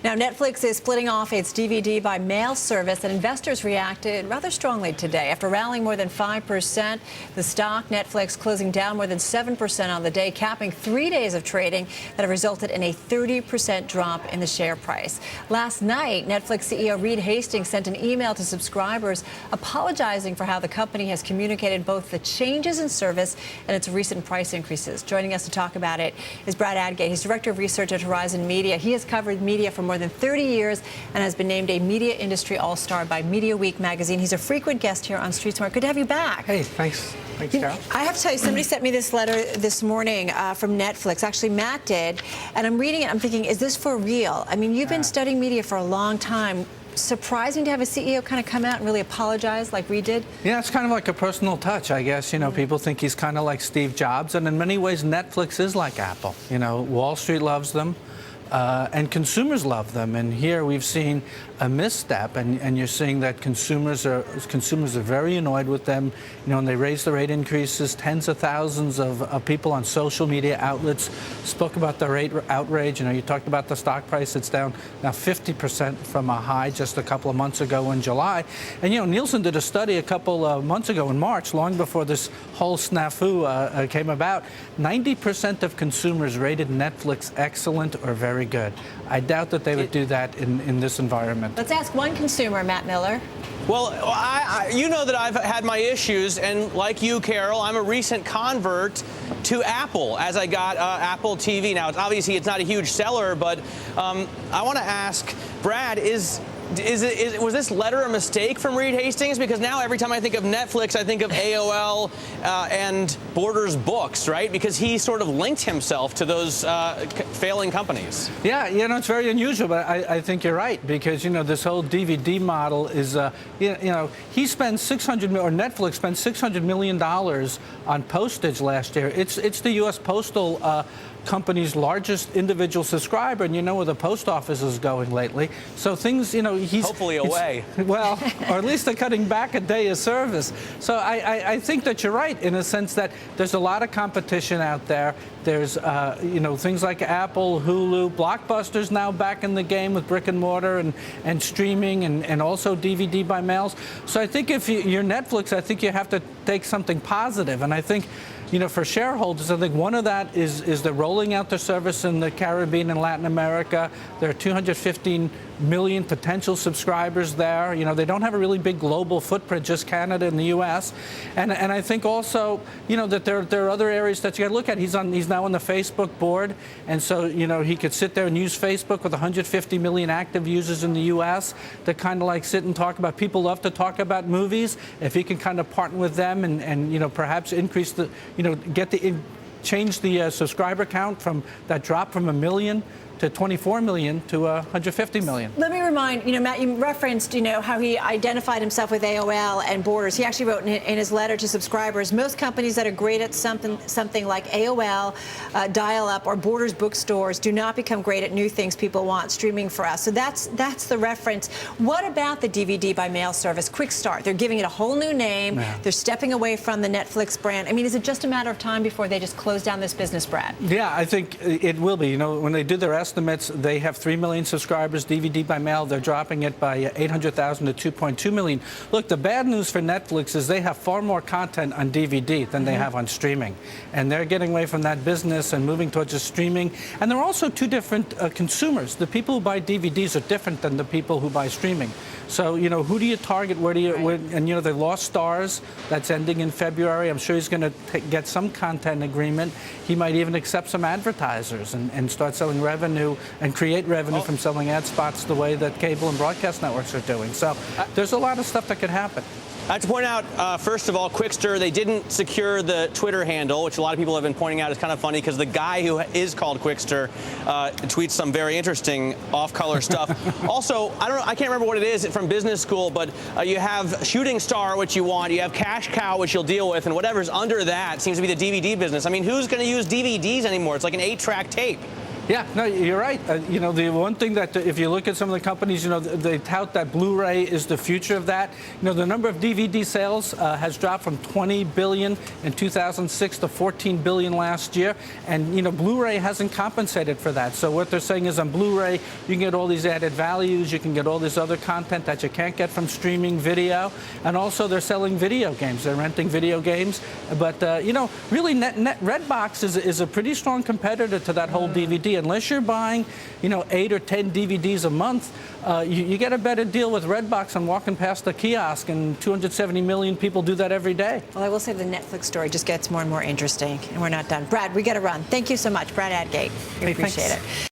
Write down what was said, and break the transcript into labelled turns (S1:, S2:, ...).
S1: Now, Netflix is splitting off its DVD by mail service, and investors reacted rather strongly today. After rallying more than 5%, the stock, Netflix, closing down more than 7% on the day, capping 3 days of trading that have resulted in a 30% drop in the share price. Last night, Netflix CEO Reed Hastings sent an email to subscribers apologizing for how the company has communicated both the changes in service and its recent price increases. Joining us to talk about it is Brad Adgate. He's Director of Research at Horizon Media. He has covered media for more than 30 years and has been named a Media Industry All-Star by Media Week magazine. He's a frequent guest here on Street Smart. Good to have you back.
S2: Hey, thanks. Thanks, Carol.
S1: I have to tell you, somebody sent me this letter this morning from Netflix. Actually, Matt did. And I'm reading it. I'm thinking, is this for real? I mean, you've been studying media for a long time. Surprising to have a CEO kind of come out and really apologize like we did?
S2: Yeah, it's kind of like a personal touch, I guess. You know, people think he's kind of like Steve Jobs, and in many ways, Netflix is like Apple. You know, Wall Street loves them, and consumers love them. And here we've seen a misstep, and you're seeing that consumers are very annoyed with them. You know, when they raised the rate increases, tens of thousands of people on social media outlets spoke about the rate outrage. You know, you talked about the stock price; it's down now 50% from a high just a couple of months ago in July. And you know, Nielsen did a study a couple of months ago in March, long before this whole snafu came about. 90% of consumers rated Netflix excellent or very good. I doubt that they would do that in this environment.
S1: Let's ask one consumer, Matt Miller.
S3: Well, you know that I've had my issues, and like you, Carol, I'm a recent convert to Apple as I got Apple TV. Now, obviously, it's not a huge seller, but I want to ask, Brad, was this letter a mistake from Reed Hastings? Because now every time I think of Netflix, I think of AOL and Borders Books, right? Because he sort of linked himself to those failing companies.
S2: Yeah, you know, it's very unusual, but I think you're right, because, you know, this whole DVD model is, you know, he spends Netflix spent $600 million on postage last year. It's the U.S. Postal company's largest individual subscriber, and you know where the post office is going lately. So things, you know,
S3: hopefully away.
S2: Well, or at least they're cutting back a day of service. So I think that you're right in a sense that there's a lot of competition out there. There's, you know, things like Apple, Hulu, Blockbuster's now back in the game with brick and mortar and streaming and also DVD by mails. So I think if you're Netflix, I think you have to take something positive. And I think, you know, for shareholders, I think one of that is they're rolling out their service in the Caribbean and Latin America. There are 215 million potential subscribers there. You know, they don't have a really big global footprint, just Canada and the U.S. And I think also, you know, that there are other areas that you got to look at. He's now on the Facebook board, and so, you know, he could sit there and use Facebook with 150 million active users in the U.S. to kind of like sit and talk about. People love to talk about movies. If he can kind of partner with them and you know, perhaps increase the, you know, change the subscriber count from that drop from 1 million to 24 million to 150 million.
S1: Let me remind, you know, Matt, you referenced, you know, how he identified himself with AOL and Borders. He actually wrote in his letter to subscribers, most companies that are great at something like AOL, dial-up, or Borders bookstores do not become great at new things people want, streaming for us. So that's the reference. What about the DVD by mail service? Quick Start. They're giving it a whole new name. Yeah. They're stepping away from the Netflix brand. I mean, is it just a matter of time before they just close down this business, Brad?
S2: Yeah, I think it will be. You know, when they do their estimates, they have 3 million subscribers, DVD by mail. They're dropping it by 800,000 to 2.2 million. Look, the bad news for Netflix is they have far more content on DVD than they have on streaming. And they're getting away from that business and moving towards just streaming. And there are also two different consumers. The people who buy DVDs are different than the people who buy streaming. So, you know, who do you target? Where do you? Right. And, you know, they lost Stars. That's ending in February. I'm sure he's going to get some content agreement. He might even accept some advertisers and start selling revenue and create revenue from selling ad spots the way that cable and broadcast networks are doing. So there's a lot of stuff that could happen.
S3: I have to point out, first of all, Quickster, they didn't secure the Twitter handle, which a lot of people have been pointing out is kind of funny because the guy who is called Quickster tweets some very interesting off-color stuff. Also, I can't remember what it is from business school, but you have Shooting Star, which you want, you have Cash Cow, which you'll deal with, and whatever's under that seems to be the DVD business. I mean, who's going to use DVDs anymore? It's like an 8-track tape.
S2: Yeah, no, you're right. You know, the one thing that if you look at some of the companies, you know, they tout that Blu-ray is the future of that. You know, the number of DVD sales has dropped from 20 billion in 2006 to 14 billion last year. And, you know, Blu-ray hasn't compensated for that. So what they're saying is on Blu-ray, you can get all these added values. You can get all this other content that you can't get from streaming video. And also they're selling video games. They're renting video games. But, you know, really Redbox is a pretty strong competitor to that whole DVD. Unless you're buying, you know, 8 or 10 DVDs a month, you get a better deal with Redbox than walking past the kiosk, and 270 million people do that every day.
S1: Well, I will say the Netflix story just gets more and more interesting, and we're not done. Brad, we got to run. Thank you so much, Brad Adgate. We appreciate it.